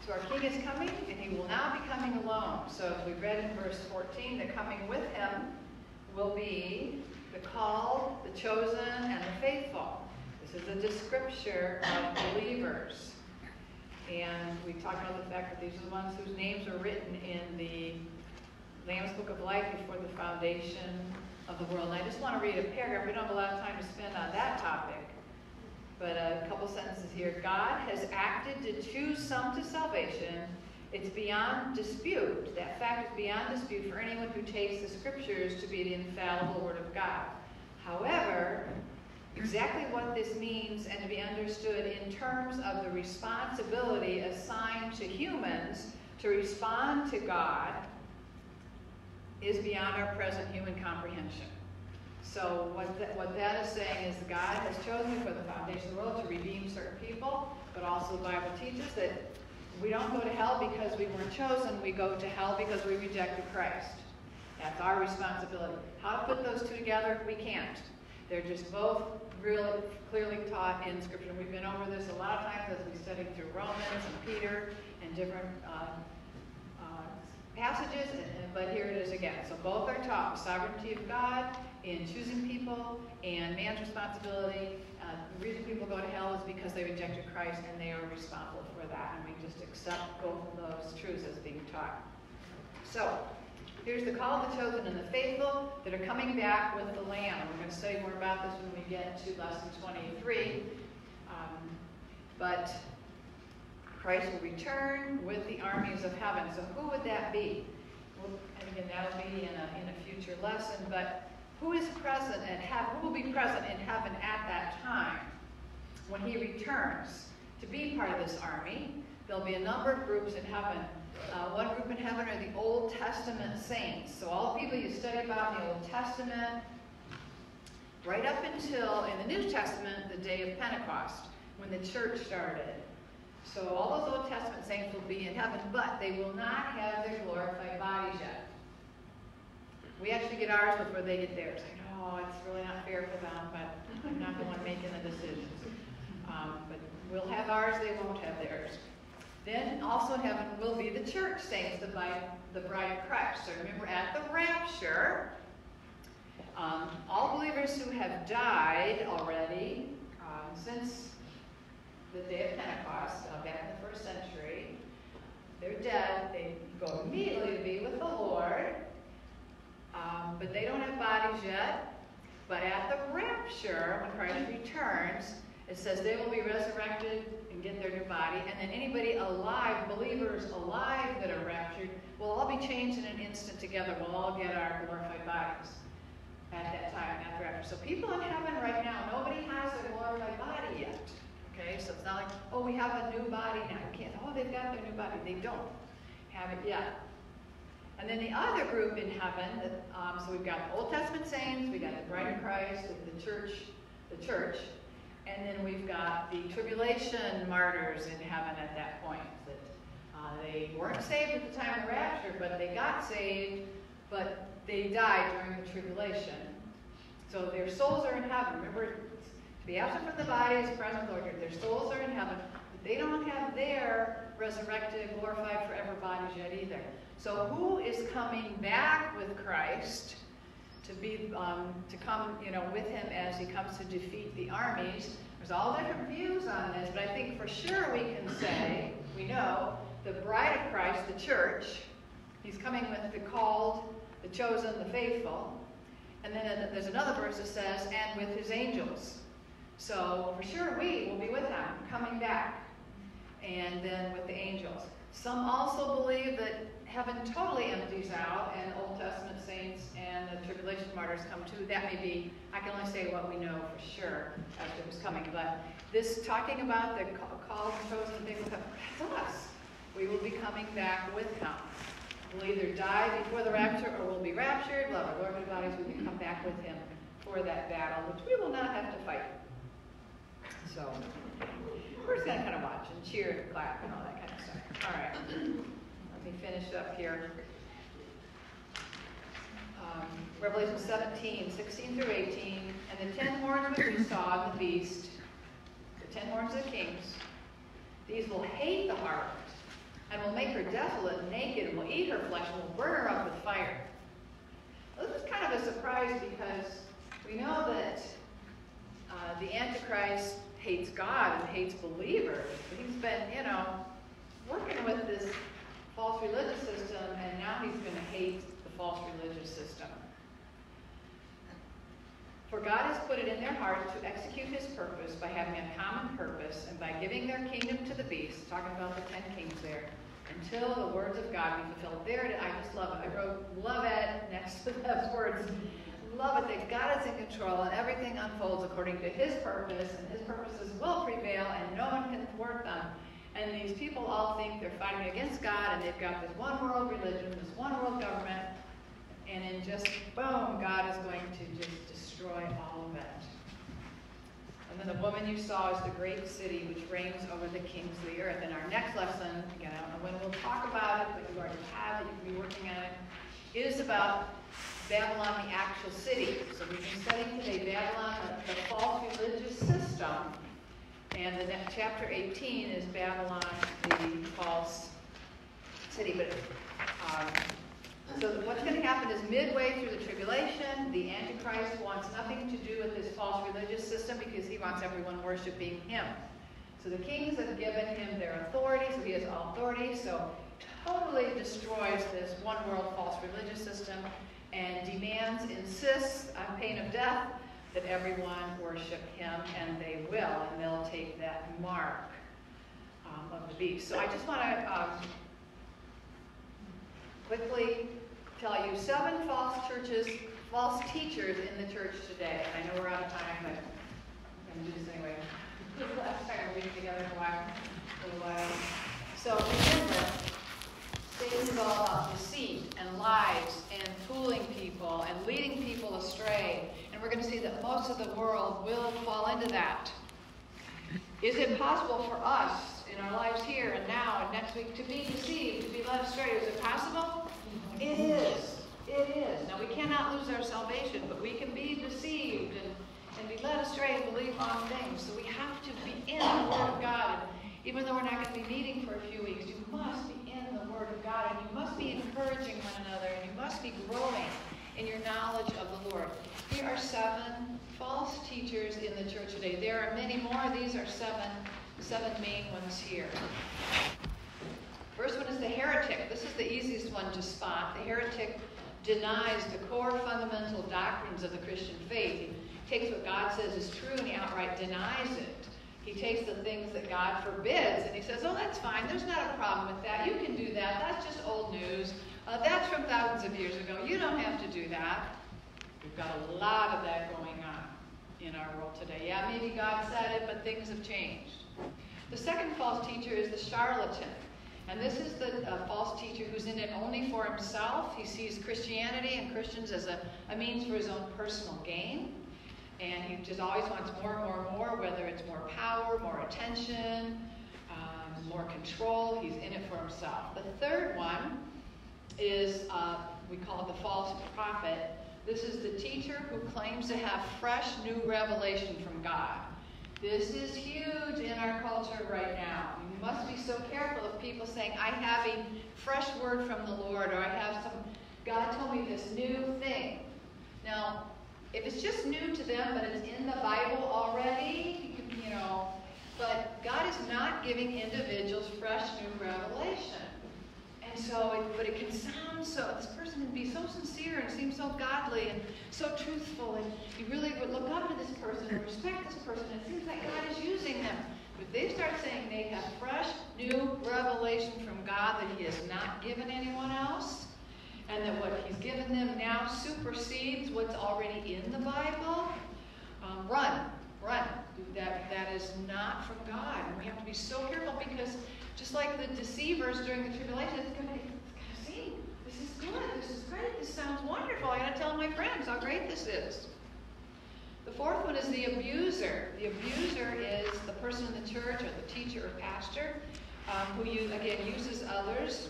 So our king is coming, and he will not be coming alone. So as we read in verse 14, the coming with him will be the called, the chosen, and the faithful. This is a description of believers. And we talked about the fact that these are the ones whose names are written in the Lamb's Book of Life before the foundation of the world. And I just want to read a paragraph. We don't have a lot of time to spend on that topic. But a couple sentences here. God has acted to choose some to salvation. It's beyond dispute. That fact is beyond dispute for anyone who takes the scriptures to be the infallible word of God. However, exactly what this means and to be understood in terms of the responsibility assigned to humans to respond to God is beyond our present human comprehension. So what that is saying is God has chosen for the foundation of the world to redeem certain people, but also the Bible teaches that we don't go to hell because we weren't chosen. We go to hell because we rejected Christ. That's our responsibility. How to put those two together? We can't. They're just both really clearly taught in Scripture. We've been over this a lot of times as we studied through Romans and Peter and different passages, but here it is again. So both are taught the sovereignty of God in choosing people and man's responsibility. The reason people go to hell is because they rejected Christ, and they are responsible for that. And we just accept both of those truths as being taught. So here's the call of the chosen and the faithful that are coming back with the Lamb. We're going to study more about this when we get to lesson 23. But Christ will return with the armies of heaven. So who would that be? Well, and again, that'll be in a future lesson. But who is present in heaven? Who will be present in heaven at that time when he returns to be part of this army? There'll be a number of groups in heaven. One group in heaven are the Old Testament saints. So all the people you study about in the Old Testament, right up until in the New Testament, the day of Pentecost, when the church started. So all those Old Testament saints will be in heaven, but they will not have their glorified bodies yet. We actually get ours before they get theirs. I know it's really not fair for them, but I'm not the one making the decisions. But we'll have ours, they won't have theirs. Then also in heaven will be the church saints, the bride of Christ. So remember, at the rapture, all believers who have died already since the day of Pentecost, back in the 1st century, they're dead. They go immediately to be with the Lord, but they don't have bodies yet. But at the rapture, when Christ returns, it says they will be resurrected and get their new body. And then anybody alive, believers alive that are raptured, will all be changed in an instant together. We'll all get our glorified bodies at that time, at the rapture. So people in heaven right now, nobody has a glorified body yet. Okay, so it's not like, oh, we have a new body now. You can't, oh, they've got their new body. They don't have it yet. And then the other group in heaven, so we've got the Old Testament saints, we've got the bride of Christ, the church, and then we've got the tribulation martyrs in heaven at that point. That they weren't saved at the time of the rapture, but they got saved, but they died during the tribulation. So their souls are in heaven. Remember, to be absent from the body is present with the Lord. Their souls are in heaven, but they don't have their resurrected, glorified forever bodies yet either. So who is coming back with Christ to be to come, with him as he comes to defeat the armies? There's all different views on this, but I think for sure we can say, we know, the bride of Christ, the church, he's coming with the called, the chosen, the faithful. And then there's another verse that says, and with his angels. So for sure we will be with him, coming back. and then with the angels. Some also believe that heaven totally empties out and Old Testament saints and the tribulation martyrs come too. That may be, I can only say what we know for sure as to who's coming. But this talking about the called and chosen people, that's us. We will be coming back with him. We'll either die before the rapture or we'll be raptured. We'll have our glorified bodies. We can come back with him for that battle, which we will not have to fight. So we're just going to kind of watch and cheer and clap and all that kind of stuff. All right. Let me finish up here. Revelation 17, 16 through 18. And the 10 horns which we saw in the beast, the 10 horns of the kings, these will hate the harlot, and will make her desolate and naked, and will eat her flesh, and will burn her up with fire. Well, this is kind of a surprise because we know that the Antichrist hates God and hates believers. He's been, working with this false religious system, and now he's going to hate the false religious system. For God has put it in their hearts to execute his purpose by having a common purpose and by giving their kingdom to the beast, talking about the 10 kings there, until the words of God be fulfilled. There it is. I just love it. I wrote love it next to those words. Love it that God is in control and everything unfolds according to his purpose, and his purposes will prevail and no one can thwart them. And these people all think they're fighting against God, and they've got this one world religion, this one world government, and then just boom, God is going to just destroy all of it. And then the woman you saw is the great city which reigns over the kings of the earth. And our next lesson, again, I don't know when we'll talk about it, but you already have it, you can be working on it, is about Babylon, the actual city. So we've been studying today Babylon, the false religious system. And the next chapter 18 is Babylon, the false city. But so what's going to happen is midway through the tribulation, the Antichrist wants nothing to do with this false religious system because he wants everyone worshiping him. So the kings have given him their authority, so he has all authority, so totally destroys this one world false religious system and insists on pain of death that everyone worship him, and they will, and they'll take that mark of the beast. So I just want to quickly tell you 7 false teachers in the church today. I know we're out of time, but I'm going to do this anyway. Last time we were together for a while. So remember, Satan is all about deceit and lies and fooling people and leading people astray. And we're going to see that most of the world will fall into that. Is it possible for us in our lives here and now and next week to be deceived, to be led astray? Is it possible? It is. It is. Now, we cannot lose our salvation, but we can be deceived and be led astray and believe wrong things. So we have to be in the Word of God. And even though we're not going to be meeting for a few weeks, you must be in the Word of God, and you must be encouraging one another, and you must be growing in your knowledge of the Lord. Here are 7 false teachers in the church today. There are many more. These are 7 main ones here. First one is the heretic. This is the easiest one to spot. The heretic denies the core fundamental doctrines of the Christian faith. He takes what God says is true and he outright denies it. He takes the things that God forbids and he says, oh, that's fine. There's not a problem with that. You can do that. That's just old news. That's from thousands of years ago. You don't have to do that. We've got a lot of that going on in our world today. Yeah, maybe God said it, but things have changed. The second false teacher is the charlatan. And this is the false teacher who's in it only for himself. He sees Christianity and Christians as a means for his own personal gain. And he just always wants more and more and more, whether it's more power, more attention, more control. He's in it for himself. The third one is, we call it the false prophet. This is the teacher who claims to have fresh new revelation from God. This is huge in our culture right now. You must be so careful of people saying, I have a fresh word from the Lord, or I have God told me this new thing. Now, if it's just new to them, but it's in the Bible already, but God is not giving individuals fresh new revelation. And so, but it can sound so, this person can be so sincere and seem so godly and so truthful, and you really would look up to this person and respect this person. It seems like God is using them. If they start saying they have fresh, new revelation from God that He has not given anyone else, and that what He's given them now supersedes what's already in the Bible, run. That is not from God. And we have to be so careful because just like the deceivers during the tribulation, it's going to see, this is good, this is great, this sounds wonderful. I got to tell my friends how great this is. The fourth one is the abuser. The abuser is the person in the church or the teacher or pastor who, again, uses others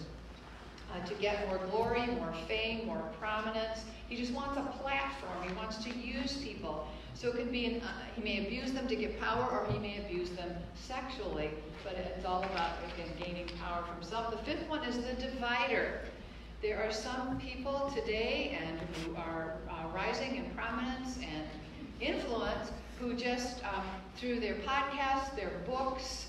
to get more glory, more fame, more prominence. He just wants a platform. He wants to use people. So it can be, he may abuse them to get power, or he may abuse them sexually. But it's all about, again, gaining power for himself. The fifth one is the divider. There are some people today and who are rising in prominence and influence who just, through their podcasts, their books,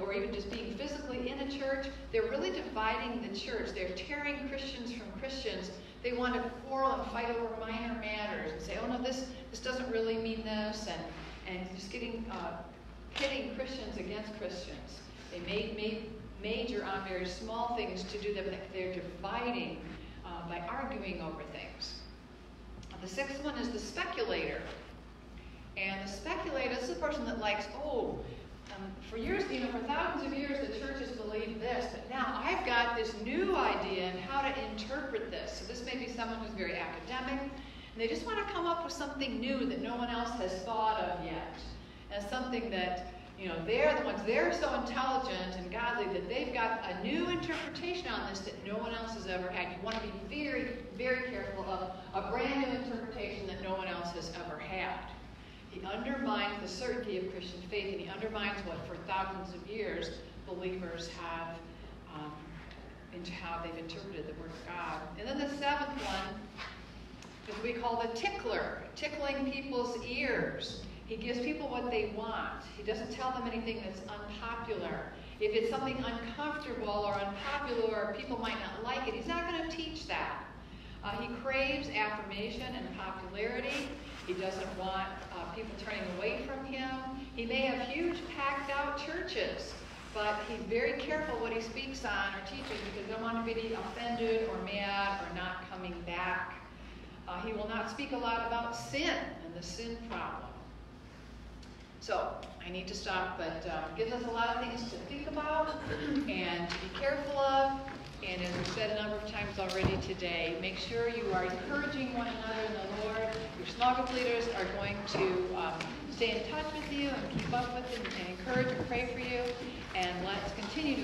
or even just being physically in a church, they're really dividing the church. They're tearing Christians from Christians. They want to quarrel and fight over minor matters and say, oh no, this doesn't really mean this, and just pitting Christians against Christians. They may major on very small things to do that, but they're dividing by arguing over things. The sixth one is the speculator. And the speculator is the person that likes, for years, for thousands of years, the church has believed this, but now I've got this new idea on how to interpret this. So this may be someone who's very academic, and they just want to come up with something new that no one else has thought of yet. And something that, they're so intelligent and godly that they've got a new interpretation on this that no one else has ever had. You want to be very, very careful of a brand new interpretation that no one else has ever had. He undermines the certainty of Christian faith, and he undermines what for thousands of years believers have, into how they've interpreted the Word of God. And then the seventh one is what we call the tickler, tickling people's ears. He gives people what they want. He doesn't tell them anything that's unpopular. If it's something uncomfortable or unpopular or people might not like it, he's not going to teach that. He craves affirmation and popularity. He doesn't want people turning away from him. He may have huge packed out churches, but he's very careful what he speaks on or teaches because he doesn't want to be offended or mad or not coming back. He will not speak a lot about sin and the sin problem. So I need to stop, but gives us a lot of things to think about and to be careful of. And as we've said a number of times already today, make sure you are encouraging one another in the Lord. Your small group leaders are going to stay in touch with you and keep up with you and encourage and pray for you. And let's continue to